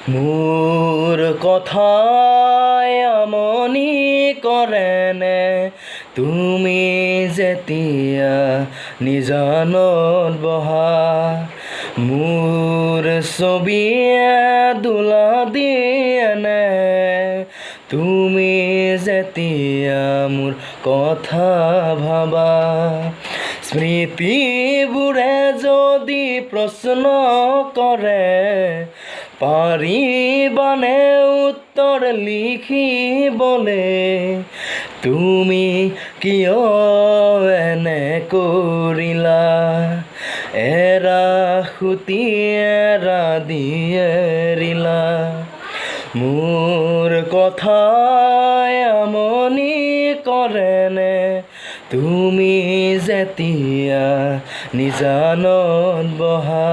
মোৰ কথাই আমনি কৰেনে তুমি যেতিয়া নিজানত বহা মোৰ ছবিয়ে দোলা দিয়েনে তুমি যেতিয়া মোৰ কথা ভাবা স্মৃতিবোৰে যদি প্ৰশ্ন কৰে পাৰিবানে উত্তৰ লিখিবলে তুমি কিয় এনে কৰিলা এৰা খুটি এৰা দি এৰিলা মোৰ কথাই আমনি কৰেনে তুমি যেতিয়া নিজানত বহা